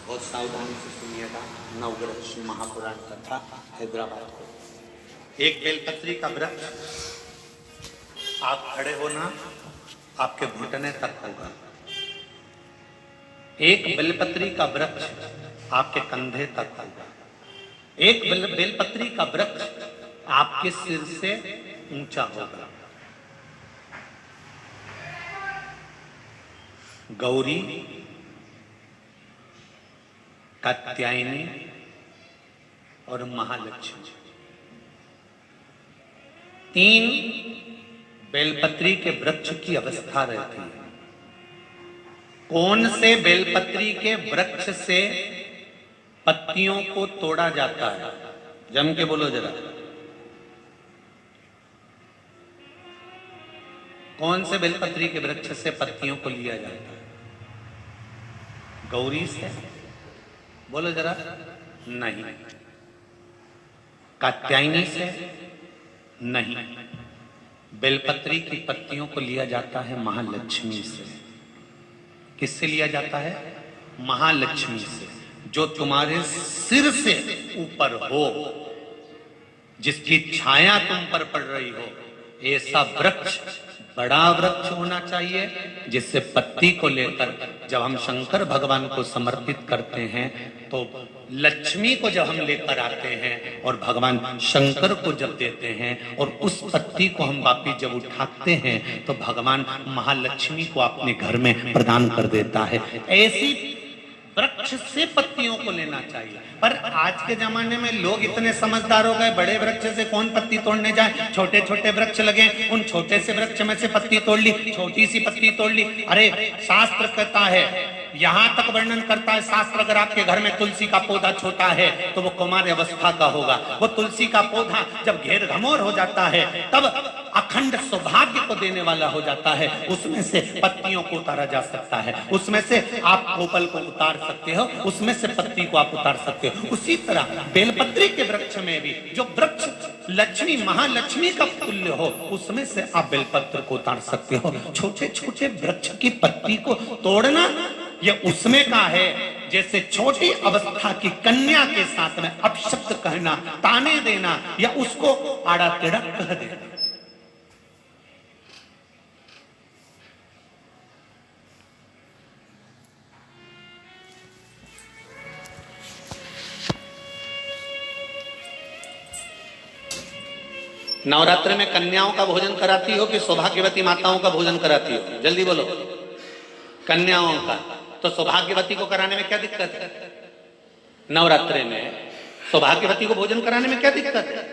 बहुत सावधानी से सुनिएगा। नवग्रह श्री महापुराण कथा हैदराबाद को। एक बेलपत्री का वृक्ष, आप खड़े होना, आपके घुटने तक होगा। एक बेलपत्री का वृक्ष आपके कंधे तक होगा। एक बेलपत्री का वृक्ष आपके सिर से ऊंचा होगा। गौरी, कात्यायनी और महालक्ष्मी, तीन बेलपत्री के वृक्ष की अवस्था रहती है। कौन से बेलपत्री के वृक्ष से पत्तियों को तोड़ा जाता है? जम के बोलो जरा। कौन से बेलपत्री के वृक्ष से पत्तियों को लिया जाता है? गौरी से? बोलो जरा। नहीं। कात्यायनी से? नहीं। बेलपत्री की पत्तियों को लिया जाता है महालक्ष्मी से। किससे लिया जाता है? महालक्ष्मी से, जो तुम्हारे सिर से ऊपर हो, जिसकी छाया तुम पर पड़ रही हो। ऐसा वृक्ष, बड़ा वृक्ष होना चाहिए, जिससे पत्ती को लेकर जब हम शंकर भगवान को समर्पित करते हैं तो लक्ष्मी को जब हम लेकर आते हैं और भगवान शंकर को जब देते हैं और उस पत्ती को हम वापिस जब उठाते हैं तो भगवान महालक्ष्मी को अपने घर में प्रदान कर देता है। ऐसी वृक्ष से पत्तियों को लेना चाहिए। पर आज के जमाने में लोग इतने समझदार हो गए, बड़े वृक्ष से कौन पत्ती तोड़ने जाए, छोटे छोटे वृक्ष लगे, उन छोटे से वृक्ष में से पत्ती तोड़ ली, छोटी सी पत्ती तोड़ ली। अरे शास्त्र कहता है, यहां तक वर्णन करता है शास्त्र, अगर आपके घर में तुलसी का पौधा छोटा है तो वो कुमार अवस्था का होगा। वो तुलसी का पौधा जब घेर घमोर हो जाता है तब अखंड सौभाग्य को देने वाला हो जाता है। उसमें से पत्तियों को उतारा जा सकता है, उसमें से आप कोपल को उतार सकते हो, उसमें से पत्ती को आप उतार सकते हो। उसी तरह बेलपत्री के वृक्ष में भी जो वृक्ष लक्ष्मी, महालक्ष्मी का तुल्य हो, उसमें से आप बेलपत्र को उतार सकते हो। छोटे छोटे वृक्ष की पत्ती को तोड़ना ये उसमें का है जैसे छोटी अवस्था की कन्या के साथ में अपशब्द कहना, ताने देना या उसको आड़ा टेढ़ा कह देना। नवरात्र में कन्याओं का भोजन कराती हो कि सौभाग्यवती माताओं का भोजन कराती हो? जल्दी बोलो। कन्याओं का। तो सौभाग्यवती को कराने में क्या दिक्कत है? नवरात्रि में सौभाग्यवती को भोजन कराने में क्या दिक्कत है?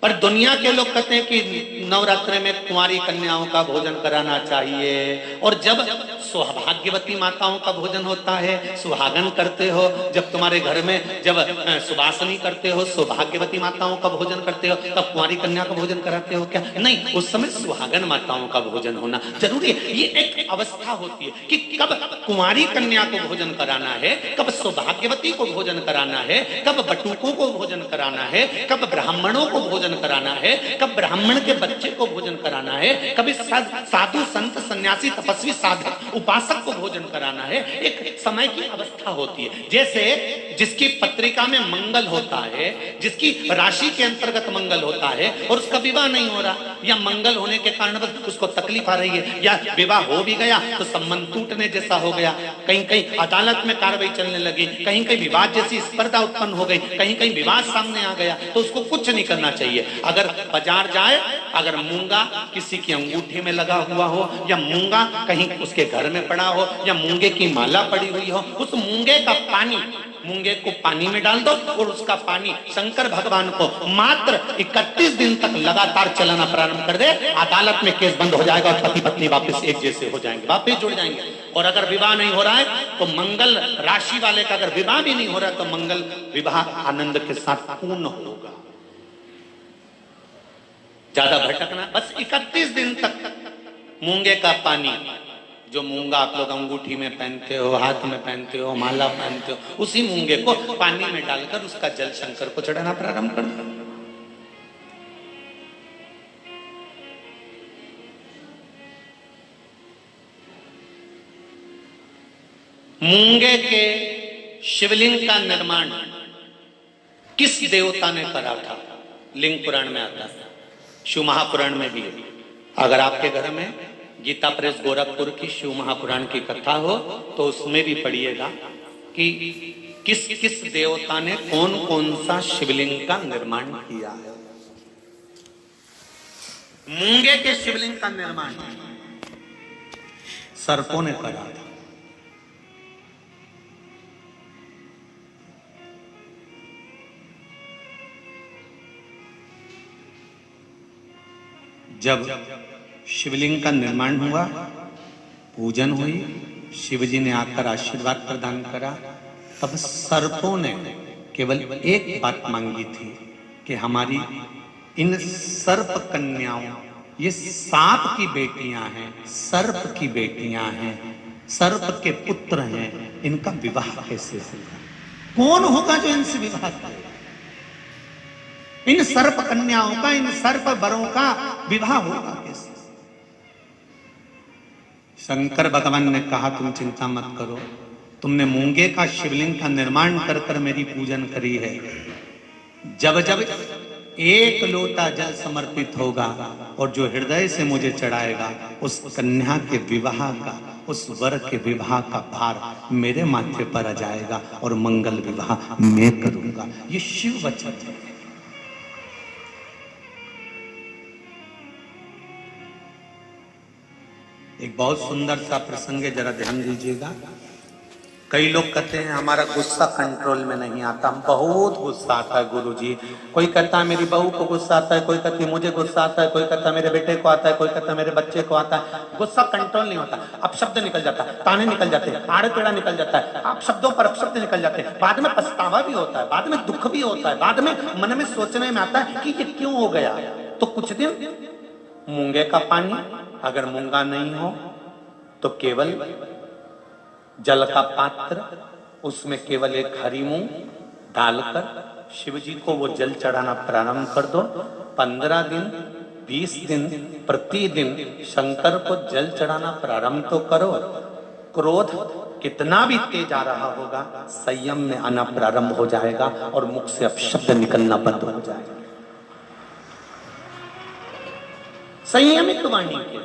पर दुनिया के लोग कहते हैं कि नवरात्रि में कुंवारी कन्याओं का भोजन कराना चाहिए। और जब सौभाग्यवती माताओं का भोजन होता है, सुहागन करते हो, जब तुम्हारे घर में जब सुवासनी करते हो, सौभाग्यवती माताओं का भोजन करते हो, तब कुंवारी कन्या का भोजन कराते हो क्या? नहीं, उस समय सुहागन माताओं का भोजन होना जरूरी है। ये एक अवस्था होती है कि कब कुंवारी कन्या को भोजन कराना है, कब सौभाग्यवती को भोजन कराना है, कब बटुकों को भोजन कराना है, कब ब्राह्मणों को भोजन कराना है, कब ब्राह्मण के बच्चे को भोजन कराना है, कभी साधु संत सन्यासी तपस्वी साधक उपासक को भोजन कराना है। एक समय की अवस्था होती है। जैसे जिसकी पत्रिका में मंगल होता है, जिसकी राशि के अंतर्गत मंगल होता है और उसका विवाह नहीं हो रहा, या मंगल होने के कारण बस उसको तकलीफ आ रही है, या विवाह हो भी गया तो संबंध टूटने जैसा हो गया, कहीं कहीं अदालत में कार्रवाई चलने लगी, कहीं कहीं विवाद जैसी स्पर्धा उत्पन्न हो गई, कहीं कहीं विवाद सामने आ गया, तो उसको कुछ नहीं करना चाहिए। अगर बाजार जाए, अगर मूंगा किसी की अंगूठी में लगा हुआ हो, या मूंगा कहीं उसके घर में पड़ा हो, या मूंगे की माला पड़ी हुई हो, उस मूंगे का पानी, मूंगे को पानी में डाल दो और उसका पानी शंकर भगवान को मात्र 31 दिन तक लगातार चलाना प्रारंभ कर दे, अदालत में केस बंद हो जाएगा और पति पत्नी वापस एक जैसे हो जाएंगे, वापस जुड़ जाएंगे। और अगर विवाह नहीं हो रहा है तो मंगल राशि वाले का अगर विवाह भी नहीं हो रहा है तो मंगल विवाह आनंद के साथ पूर्ण होगा। ज्यादा भटकना, बस 31 दिन तक मूंगे का पानी, जो मूंगा आप लोग अंगूठी में पहनते हो, हाथ में पहनते हो, माला पहनते हो, उसी मूंगे को पानी में डालकर उसका जल शंकर को चढ़ाना प्रारंभ कर दो। मूंगे के शिवलिंग का निर्माण किस देवता ने करा था? लिंग पुराण में आता है, शिव महापुराण में भी है। अगर आपके घर में गीता प्रेस गोरखपुर की शिव महापुराण की कथा हो तो उसमें भी पढ़िएगा कि किस किस देवता ने कौन कौन सा शिवलिंग का निर्माण किया है। मूंगे के शिवलिंग का निर्माण सर्पों ने करा था। जब शिवलिंग का निर्माण हुआ, पूजन हुई, शिवजी ने आकर आशीर्वाद प्रदान करा, तब सर्पों ने केवल एक बात मांगी थी कि हमारी इन सर्प कन्याओं, ये सांप की बेटियां हैं, सर्प की बेटियां हैं, सर्प के पुत्र हैं, इनका विवाह कैसे होगा? कौन होगा जो इनसे विवाह करे? इन सर्प कन्याओं का, इन सर्प वरों का विवाह होगा कैसे? शंकर भगवान ने कहा तुम चिंता मत करो, तुमने मूंगे का शिवलिंग का निर्माण कर कर मेरी पूजन करी है। जब जब एक लोटा जल समर्पित होगा और जो हृदय से मुझे चढ़ाएगा, उस कन्या के विवाह का, उस वर के विवाह का भार मेरे माथे पर आ जाएगा और मंगल विवाह मैं करूंगा। ये शिव वचन है। एक बहुत सुंदर सा प्रसंग है, जरा ध्यान दीजिएगा। कई लोग कहते हैं हमारा गुस्सा कंट्रोल में नहीं आता, हम बहुत गुस्सा आता है गुरुजी। कोई कहता है मेरी बहू को गुस्सा आता है, कोई कहती है मुझे गुस्सा आता है, कोई कहता है मेरे बेटे को आता है, कोई कहता है मेरे बच्चे को आता है। गुस्सा कंट्रोल नहीं होता, अब शब्द निकल जाता है, ताने निकल जाते हैं, आड़े टेढ़ा निकल जाता है, आप शब्दों पर अपशब्द निकल जाते हैं। बाद में पछतावा भी होता है, बाद में दुख भी होता है, बाद में मन में सोचने में आता है कि ये क्यों हो गया। तो कुछ दिन मूंगे का पानी, अगर मूंगा नहीं हो तो केवल जल का पात्र, उसमें केवल एक हरी मूंग डालकर शिव जी को वो जल चढ़ाना प्रारंभ कर दो। 15 दिन 20 दिन प्रतिदिन शंकर को जल चढ़ाना प्रारंभ तो करो। क्रोध कितना भी तेज आ रहा होगा, संयम में आना प्रारंभ हो जाएगा और मुख से अपशब्द निकलना बंद हो जाएगा। संयमित वाणी के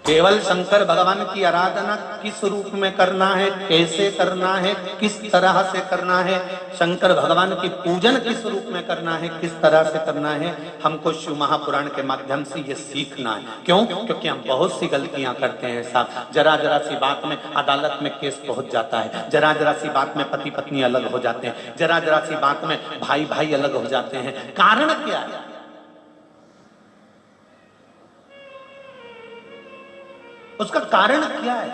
केवल शंकर भगवान की आराधना किस रूप में करना है, कैसे करना है, किस तरह से करना है, शंकर भगवान की पूजन किस रूप में करना है, किस तरह से करना है, हमको शिव महापुराण के माध्यम से ये सीखना है। क्यों? क्योंकि हम बहुत सी गलतियां करते हैं साहब। जरा जरा सी बात में अदालत में केस पहुंच जाता है, जरा जरा सी बात में पति पत्नी अलग हो जाते हैं, जरा जरा सी बात में भाई भाई अलग हो जाते हैं। कारण क्या है? उसका कारण क्या है?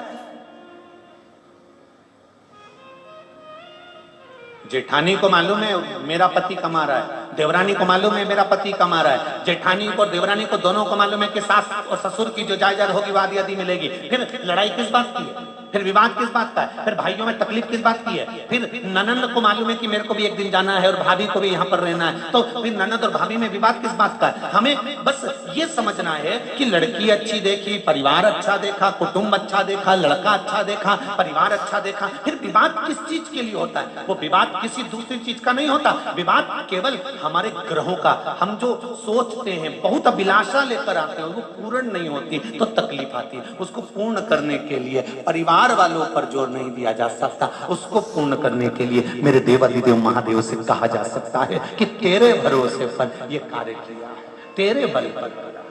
जेठानी को मालूम है मेरा पति कमा रहा है, देवरानी को मालूम है मेरा पति कमा रहा है, जेठानी को देवरानी को दोनों को मालूम है कि सास और ससुर की जो जायदाद होगी वो आधी आधी मिलेगी। फिर लड़ाई किस बात की है? फिर विवाद किस बात का है? फिर भाइयों में तकलीफ किस बात की है? फिर ननंद को मालूम है कि मेरे को भी एक दिन जाना है और भाभी को भी यहाँ पर रहना है, तो फिर ननंद और भाभी में विवाद किस बात का है? हमें बस ये समझना है कि लड़की अच्छी देखी, परिवार अच्छा देखा, कुटुंब अच्छा देखा, लड़का अच्छा देखा, परिवार अच्छा देखा, फिर विवाद किस चीज के लिए होता है? वो विवाद किसी दूसरी चीज का नहीं होता। विवाद केवल हमारे ग्रहों का, हम जो सोचते हैं, बहुत अभिलाषा लेकर आते हैं, वो पूर्ण नहीं होती तो तकलीफ आती है। उसको पूर्ण करने के लिए परिवार वालों पर जोर नहीं दिया जा सकता, उसको पूर्ण करने के लिए मेरे देवाधिदेव महादेव से कहा जा सकता है कि तेरे भरोसे पर यह कार्य किया, तेरे बल पर करा।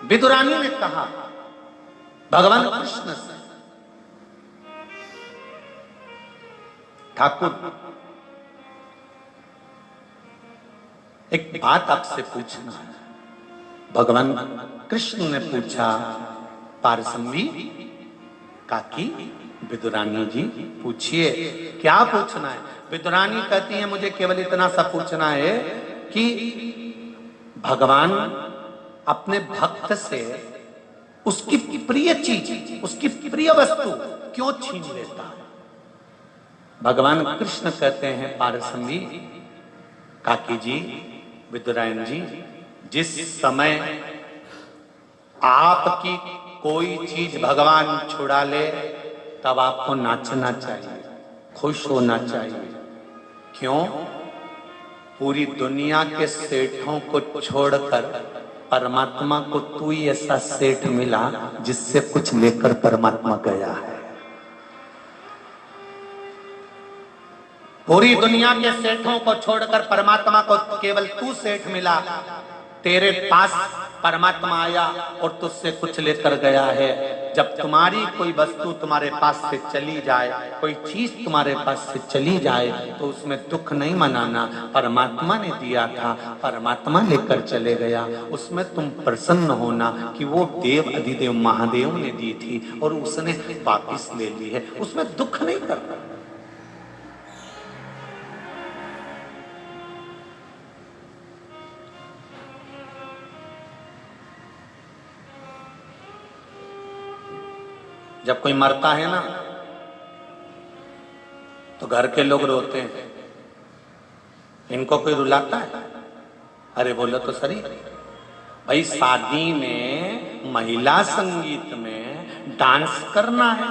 विदुरानी ने कहा भगवान कृष्ण से, ठाकुर एक बात आपसे पूछना है। भगवान कृष्ण ने पूछा, पारसमवी काकी विदुरानी जी पूछिए, क्या पूछना है? विदुरानी कहती है मुझे केवल इतना सा पूछना है कि भगवान अपने भक्त से उसकी प्रिय चीज, उसकी प्रिय वस्तु क्यों छीन लेता है? भगवान कृष्ण कहते हैं पारसमणि काकी जी, विदुरायन जी, जिस समय आपकी कोई चीज भगवान छुड़ा ले तब आपको नाचना चाहिए, खुश होना चाहिए। क्यों? पूरी दुनिया के सेठों को छोड़कर परमात्मा को तू ही ऐसा सेठ मिला जिससे कुछ लेकर परमात्मा गया है। पूरी दुनिया के सेठों को छोड़कर परमात्मा को केवल तू सेठ मिला। तेरे पास परमात्मा आया और तुझसे कुछ लेकर गया है। जब तुम्हारी कोई वस्तु तुम्हारे पास से चली जाए, कोई चीज तुम्हारे पास से चली जाए, तो उसमें दुख नहीं मनाना। परमात्मा ने दिया था, परमात्मा लेकर चले गया, उसमें तुम प्रसन्न होना कि वो देव अधिदेव महादेव ने दी थी और उसने वापिस ले ली है, उसमें दुख नहीं करना। जब कोई मरता है ना तो घर के लोग रोते हैं। इनको कोई रुलाता है? अरे बोलो तो सही भाई, शादी में महिला संगीत में डांस करना है,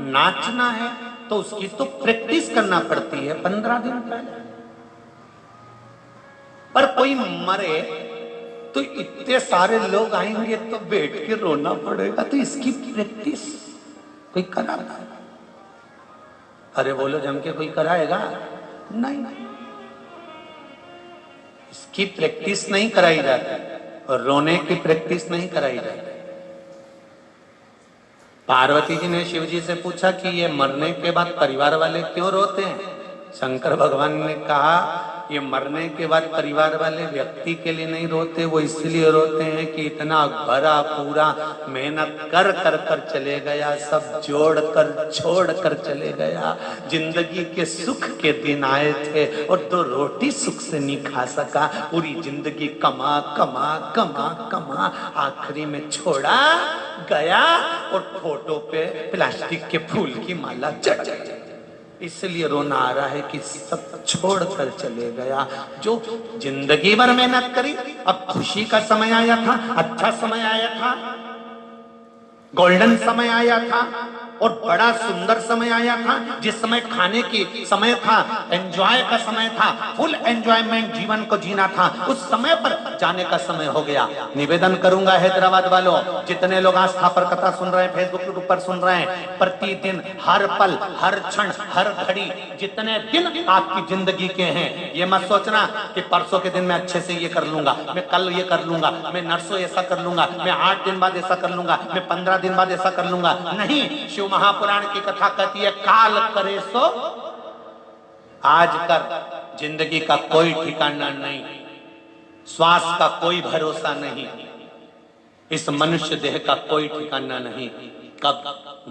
नाचना है, तो उसकी तो प्रैक्टिस करना पड़ती है 15 दिन पहले। पर कोई मरे तो इतने सारे लोग आएंगे तो बैठ के रोना पड़ेगा, तो इसकी प्रैक्टिस कोई कराता है? अरे बोलो जम के कोई कराएगा? नहीं, इसकी प्रैक्टिस नहीं कराई जाती और रोने की प्रैक्टिस नहीं कराई जाती। पार्वती जी ने शिव जी से पूछा कि ये मरने के बाद परिवार वाले क्यों रोते हैं? शंकर भगवान ने कहा ये मरने के बाद परिवार वाले व्यक्ति के लिए नहीं रोते, वो इसलिए रोते हैं कि इतना भरा पूरा मेहनत कर कर कर चले गया, सब जोड़ कर छोड़ कर चले गया। जिंदगी के सुख के दिन आए थे और 2 रोटी सुख से नहीं खा सका। पूरी जिंदगी कमा कमा कमा कमा आखिरी में छोड़ा गया और फोटो पे प्लास्टिक के फूल की माला चढ़ गई। इसलिए रोना आ रहा है कि सब छोड़ कर चले गया। जो जिंदगी भर मेहनत करी, अब खुशी का समय आया था, अच्छा समय आया था, गोल्डन समय आया था और बड़ा सुंदर समय आया था, जिस समय खाने की समय था, एंजॉय का समय था, फुल एंजॉयमेंट जीवन को जीना था, उस समय पर जाने का समय हो गया। निवेदन करूंगा हैदराबाद वालों, जितने लोग आस्था पर कथा सुन रहे हैं, फेसबुक के ऊपर सुन रहे हैं, प्रतिदिन हर पल हर क्षण हर घड़ी जितने दिन आपकी जिंदगी के हैं, ये मत सोचना कि परसों के दिन मैं अच्छे से ये कर लूंगा, मैं कल ये कर लूंगा, मैं नरसों ऐसा कर लूंगा, मैं 8 दिन बाद ऐसा कर लूंगा, मैं 15 दिन बाद ऐसा कर लूंगा। नहीं, शिव महापुराण की कथा कहती है काल करे सो आज कर। जिंदगी का कोई ठिकाना नहीं, श्वास का कोई भरोसा नहीं, इस मनुष्य देह का कोई ठिकाना नहीं, कब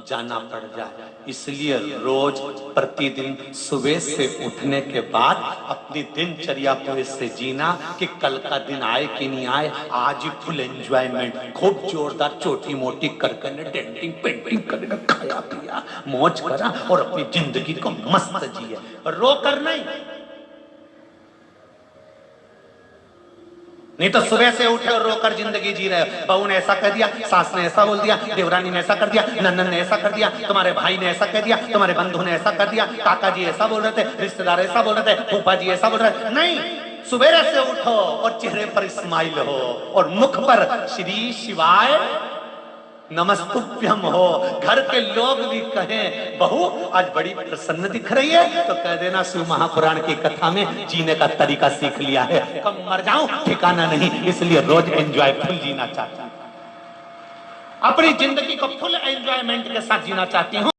जाना पड़ जाए। इसलिए रोज प्रतिदिन सुबह से उठने के बाद अपनी दिनचर्या को इससे जीना कि कल का दिन आए कि नहीं आए, आज ही फुल एंजॉयमेंट, खूब जोरदार छोटी मोटी करके डेंटिंग पेंटिंग करके खाया पिया मौज करा और अपनी जिंदगी को मस्त जिए, रो कर नहीं। नहीं तो सुबह से उठे और रोकर जिंदगी जी रहे हो। बहू ने ऐसा कह दिया, सास ने ऐसा बोल दिया, देवरानी ने ऐसा कर दिया, नंदन ने ऐसा कर दिया, तुम्हारे भाई ने ऐसा कह दिया, तुम्हारे बंधु ने ऐसा कर दिया, काका जी ऐसा बोल रहे थे, रिश्तेदार ऐसा बोल रहे थे, फूफा जी ऐसा बोल रहे थे। नहीं, सुबह से उठो और चेहरे पर स्माइल हो और मुख पर श्री शिवाय नमस्तुभ्यम हो। घर के लोग भी कहें बहू आज बड़ी प्रसन्न दिख रही है, तो कह देना शिव महापुराण की कथा में जीने का तरीका सीख लिया है, कब मर जाऊं ठिकाना नहीं, इसलिए रोज एंजॉयफुल जीना चाहती हूं, अपनी जिंदगी को फुल एंजॉयमेंट के साथ जीना चाहती हूं।